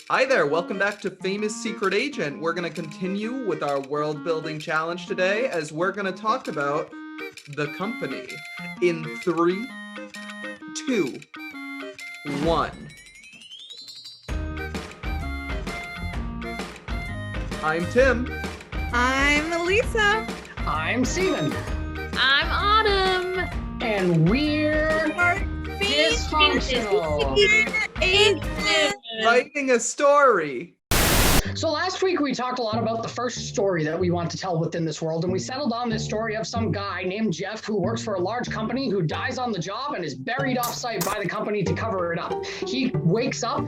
Hi there, welcome back to Famous Secret Agent. We're going to continue with our world building challenge today as we're going to talk about the company in 3, 2, 1. I'm Tim. I'm Ilisa. I'm Steven. I'm Autumn. And we're dysfunctional. Writing a story. So last week we talked a lot about the first story that we want to tell within this world, and we settled on this story of some guy named Jeff who works for a large company who dies on the job and is buried off-site by the company to cover it up. He wakes up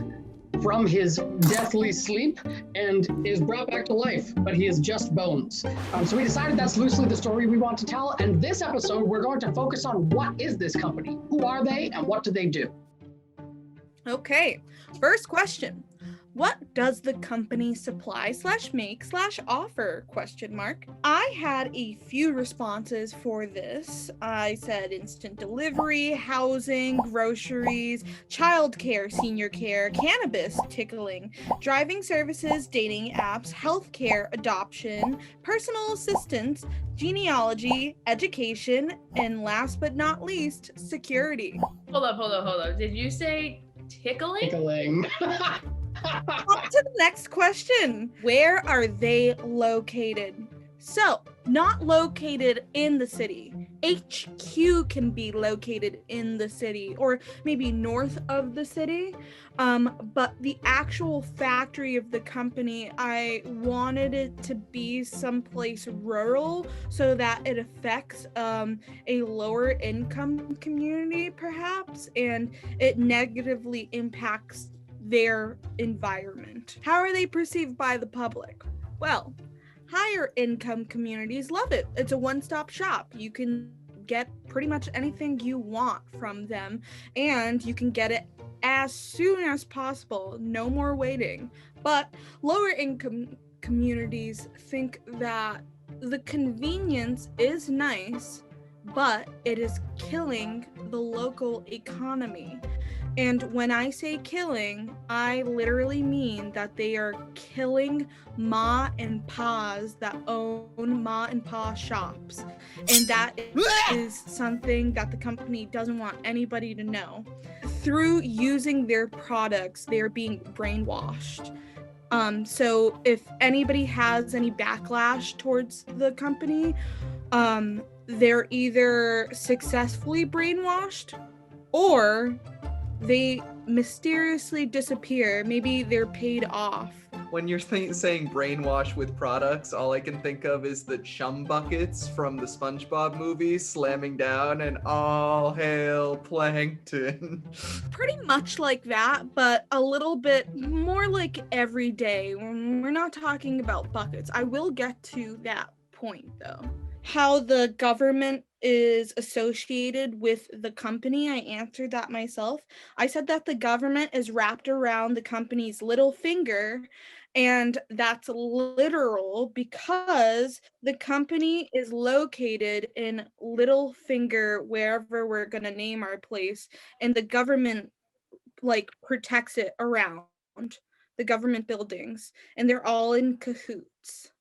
from his deathly sleep and is brought back to life, but he is just bones. So we decided that's loosely the story we want to tell, and this episode we're going to focus on what is this company, who are they, and what do they do? Okay, first question. What does the company supply/make/offer? ? I had a few responses for this. I said instant delivery, housing, groceries, childcare, senior care, cannabis, tickling, driving services, dating apps, healthcare, adoption, personal assistance, genealogy, education, and last but not least, security. Hold up. Did you say tickling? Tickling. On to the next question. Where are they located? So, not located in the city. HQ can be located in the city or maybe north of the city. But the actual factory of the company, I wanted it to be someplace rural so that it affects a lower income community perhaps, and it negatively impacts their environment. How are they perceived by the public? Well, higher income communities love it. It's a one-stop shop. You can get pretty much anything you want from them, and you can get it as soon as possible. No more waiting. But lower income communities think that the convenience is nice, but it is killing the local economy. And when I say killing, I literally mean that they are killing ma and pa's that own ma and pa shops. And that is something that the company doesn't want anybody to know. Through using their products, they're being brainwashed. So if anybody has any backlash towards the company, they're either successfully brainwashed or they mysteriously disappear. Maybe they're paid off. When you're saying brainwash with products, all I can think of is the chum buckets from the SpongeBob movie slamming down and all hail plankton. Pretty much like that, but a little bit more like every day. We're not talking about buckets. I will get to that point though. How the government is associated with the company, I answered that myself. I said that the government is wrapped around the company's little finger, and that's literal because the company is located in Littlefinger, wherever we're gonna name our place, and the government protects it around the government buildings, and they're all in cahoots.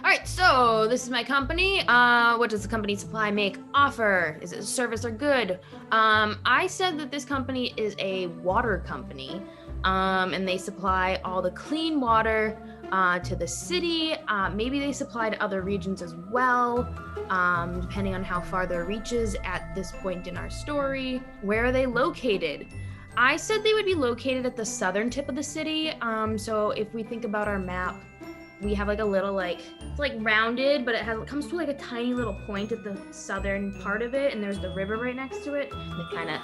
All right, so this is my company. What does the company supply, make, offer? Is it a service or good? I said that this company is a water company, and they supply all the clean water to the city. Maybe they supply to other regions as well, depending on how far their reach is at this point in our story. Where are they located? I said they would be located at the southern tip of the city. So if we think about our map, we have a little it's rounded, but it comes to a tiny little point at the southern part of it, and there's the river right next to it. They kind of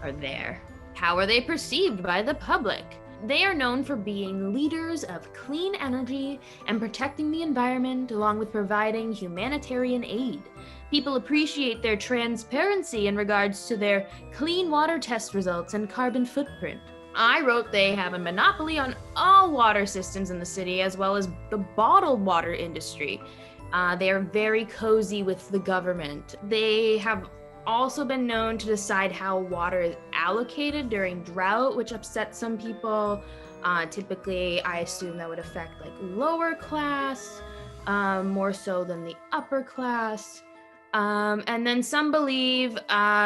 are there. How are they perceived by the public? They are known for being leaders of clean energy and protecting the environment, along with providing humanitarian aid. People appreciate their transparency in regards to their clean water test results and carbon footprint. I wrote they have a monopoly on all water systems in the city, as well as the bottled water industry. They are very cozy with the government. They have also been known to decide how water is allocated during drought, which upsets some people. Typically, I assume that would affect like lower class, more so than the upper class. And then some believe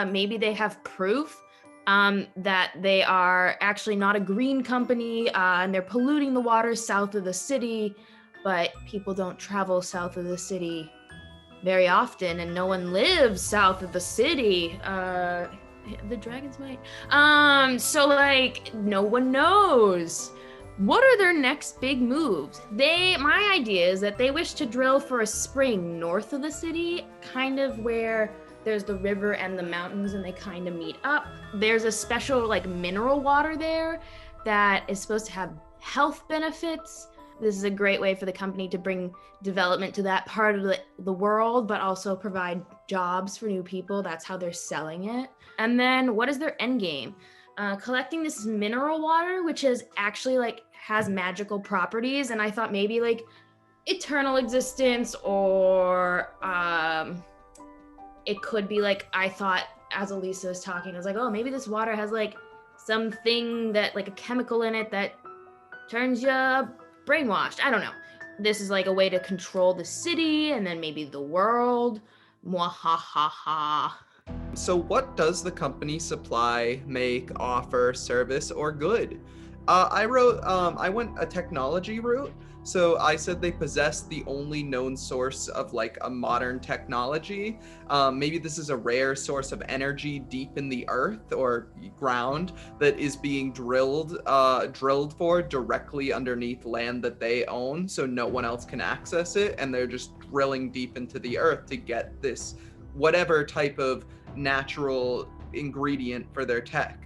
maybe they have proof that they are actually not a green company and they're polluting the water south of the city, but people don't travel south of the city very often and no one lives south of the city. The dragons might. So like no one knows. What are their next big moves? My idea is that they wish to drill for a spring north of the city, kind of where there's the river and the mountains and they kind of meet up. There's a special like mineral water there that is supposed to have health benefits. This is a great way for the company to bring development to that part of the world, but also provide jobs for new people. That's how they're selling it. And then what is their end game? Collecting this mineral water, which is actually like has magical properties. And I thought maybe like eternal existence or it could be like, I thought as Ilisa was talking, I was like, oh, maybe this water has like something that like a chemical in it that turns you brainwashed. I don't know. This is like a way to control the city and then maybe the world. Mwahaha. So what does the company supply, make, offer, service, or good? I went a technology route. So I said they possess the only known source of like a modern technology. Maybe this is a rare source of energy deep in the earth or ground that is being drilled for directly underneath land that they own, so no one else can access it, and they're just drilling deep into the earth to get this whatever type of natural ingredient for their tech.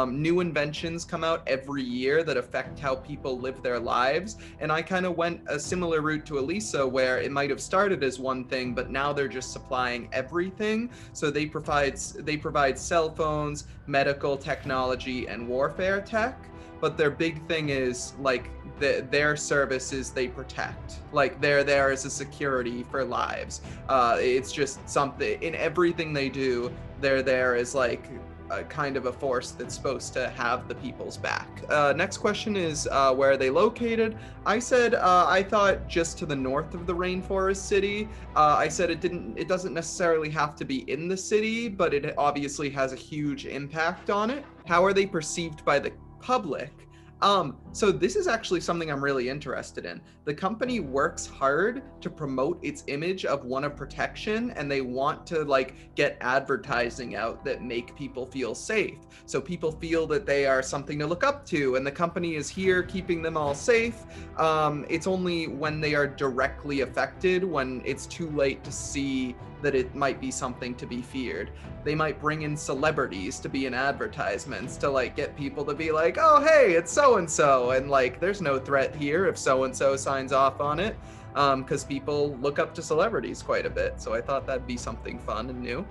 New inventions come out every year that affect how people live their lives. And I kind of went a similar route to Ilisa, where it might have started as one thing, but now they're just supplying everything. So they provide cell phones, medical technology, and warfare tech. But their big thing is like their services they protect. Like they're there as a security for lives. It's just something in everything they do. They're there as like a kind of a force that's supposed to have the people's back. Next question is where are they located? I said I thought just to the north of the rainforest city. I said it doesn't necessarily have to be in the city, but it obviously has a huge impact on it. How are they perceived by the public? So this is actually something I'm really interested in. The company works hard to promote its image of one of protection, and they want to like get advertising out that make people feel safe. So people feel that they are something to look up to, and the company is here keeping them all safe. It's only when they are directly affected, when it's too late to see that it might be something to be feared. They might bring in celebrities to be in advertisements to like get people to be like, oh, hey, it's so-and-so. And like, there's no threat here if so-and-so signs off on it, because people look up to celebrities quite a bit. So I thought that'd be something fun and new.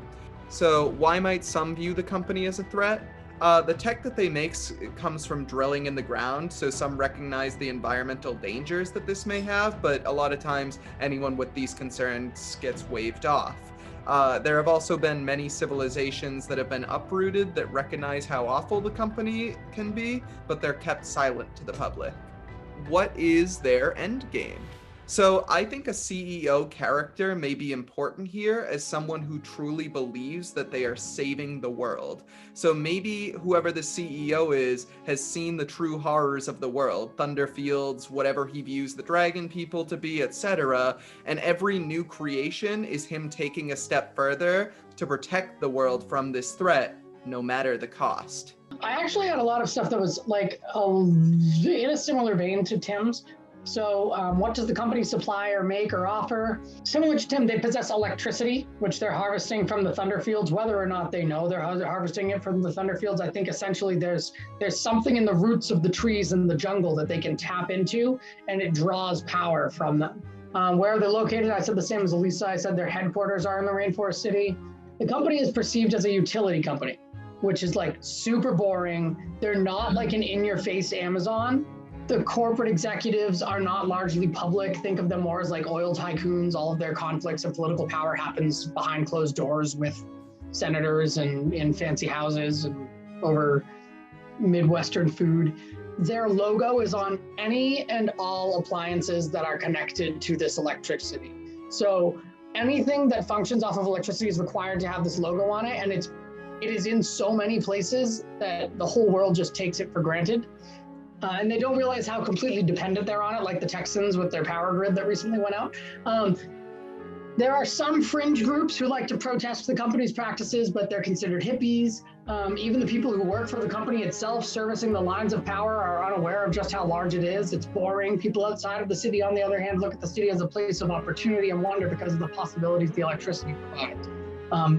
So why might some view the company as a threat? The tech that they make comes from drilling in the ground, so some recognize the environmental dangers that this may have, but a lot of times anyone with these concerns gets waved off. There have also been many civilizations that have been uprooted that recognize how awful the company can be, but they're kept silent to the public. What is their end game? So I think a CEO character may be important here as someone who truly believes that they are saving the world. So maybe whoever the CEO is has seen the true horrors of the world, Thunderfields, whatever he views the dragon people to be, etc. And every new creation is him taking a step further to protect the world from this threat, no matter the cost. I actually had a lot of stuff that was like in a similar vein to Tim's. So what does the company supply or make or offer? Similar to Tim, they possess electricity, which they're harvesting from the Thunderfields, whether or not they know they're harvesting it from the Thunderfields. I think essentially there's something in the roots of the trees in the jungle that they can tap into, and it draws power from them. Where are they located? I said the same as Ilisa. I said their headquarters are in the Rainforest City. The company is perceived as a utility company, which is like super boring. They're not like an in-your-face Amazon. The corporate executives are not largely public. Think of them more as like oil tycoons. All of their conflicts and political power happens behind closed doors with senators and in fancy houses and over Midwestern food. Their logo is on any and all appliances that are connected to this electricity. So anything that functions off of electricity is required to have this logo on it, and it is in so many places that the whole world just takes it for granted. And they don't realize how completely dependent they're on it, like the Texans with their power grid that recently went out. There are some fringe groups who like to protest the company's practices, but they're considered hippies. Even the people who work for the company itself servicing the lines of power are unaware of just how large it is. It's boring. People outside of the city, on the other hand, look at the city as a place of opportunity and wonder because of the possibilities the electricity provides.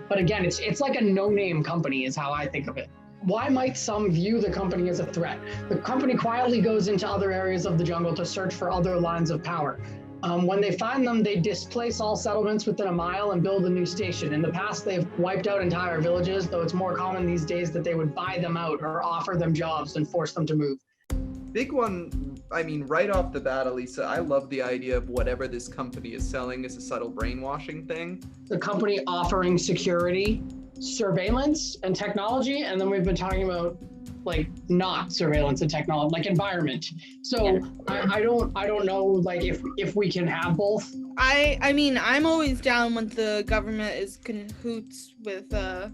But again, it's like a no-name company is how I think of it. Why might some view the company as a threat? The company quietly goes into other areas of the jungle to search for other lines of power. When they find them, they displace all settlements within a mile and build a new station. In the past, they've wiped out entire villages, though it's more common these days that they would buy them out or offer them jobs and force them to move. Big one, I mean, right off the bat, Ilisa, I love the idea of whatever this company is selling is a subtle brainwashing thing. The company offering security, surveillance, and technology, and then we've been talking about like not surveillance and technology, like environment. So yeah. I don't know like if we can have both. I mean I'm always down when the government is cahoots with the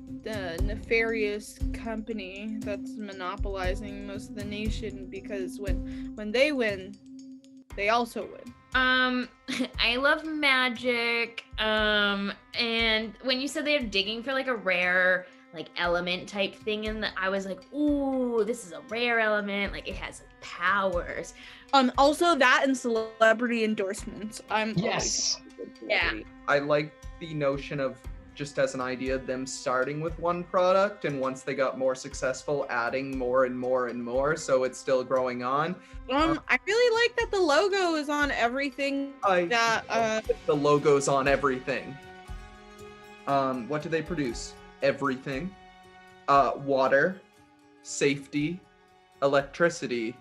nefarious company that's monopolizing most of the nation, because when they win, they also win. I love magic. And when you said they're digging for like a rare like element type thing, and I was like, ooh, this is a rare element, like it has powers. Also that and celebrity endorsements. Yes. Yeah. I like the notion of, just as an idea, them starting with one product, and once they got more successful, adding more and more and more, so it's still growing on. I really like that the logo is on everything. The logo's on everything. What do they produce? Everything. Water, safety, electricity,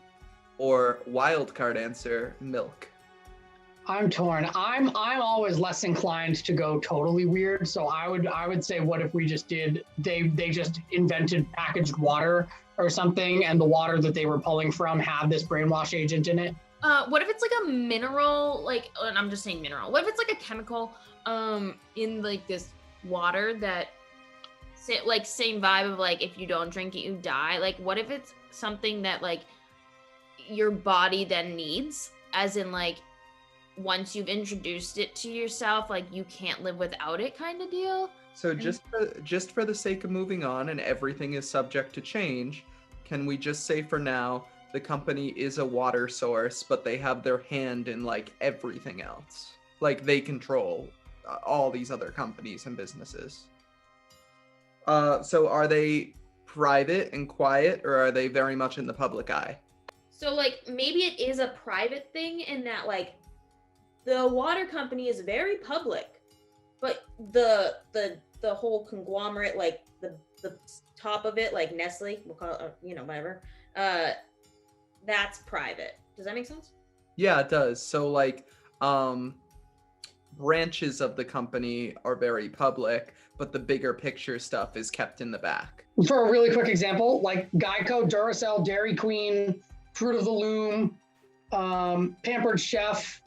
or wildcard answer, milk. I'm torn. I'm always less inclined to go totally weird. So I would say, what if we just did, they just invented packaged water or something, and the water that they were pulling from had this brainwash agent in it? What if it's like a mineral, like, and I'm just saying mineral. What if it's like a chemical in like this water that, like, same vibe of like, if you don't drink it, you die. Like, what if it's something that like your body then needs, as in like, once you've introduced it to yourself, like you can't live without it kind of deal? So just for the sake of moving on, and everything is subject to change, can we just say for now, the company is a water source, but they have their hand in like everything else? Like they control all these other companies and businesses. So are they private and quiet, or are they very much in the public eye? So like maybe it is a private thing in that like the water company is very public, but the whole conglomerate, like the top of it, like Nestle, we'll call it, whatever, that's private. Does that make sense? Yeah, it does. So like branches of the company are very public, but the bigger picture stuff is kept in the back. For a really quick example, like Geico, Duracell, Dairy Queen, Fruit of the Loom, Pampered Chef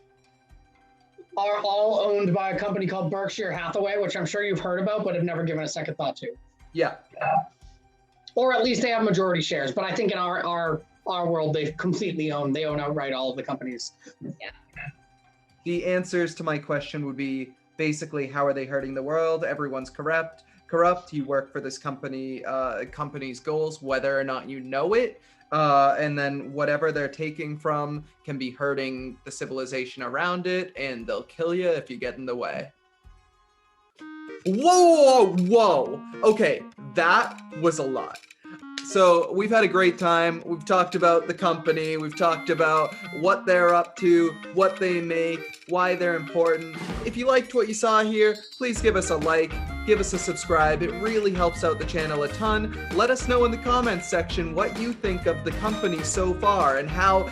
are all owned by a company called Berkshire Hathaway, which I'm sure you've heard about, but have never given a second thought to. Yeah. Or at least they have majority shares, but I think in our world, they completely own outright all of the companies. Yeah. The answers to my question would be basically, how are they hurting the world? Everyone's corrupt. You work for this company, company's goals, whether or not you know it. And then whatever they're taking from can be hurting the civilization around it, and they'll kill you if you get in the way. Whoa. Okay, that was a lot. So we've had a great time. We've talked about the company. We've talked about what they're up to, what they make, why they're important. If you liked what you saw here, please give us a like, give us a subscribe. It really helps out the channel a ton. Let us know in the comments section what you think of the company so far, and how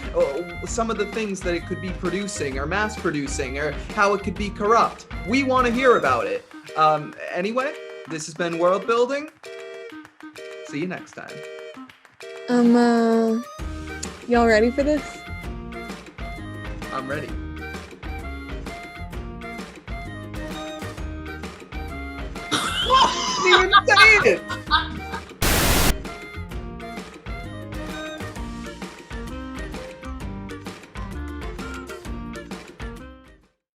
some of the things that it could be producing or mass producing, or how it could be corrupt. We want to hear about it. Anyway, This has been World Building. See you next time. Y'all ready for this? I'm ready. Didn't even say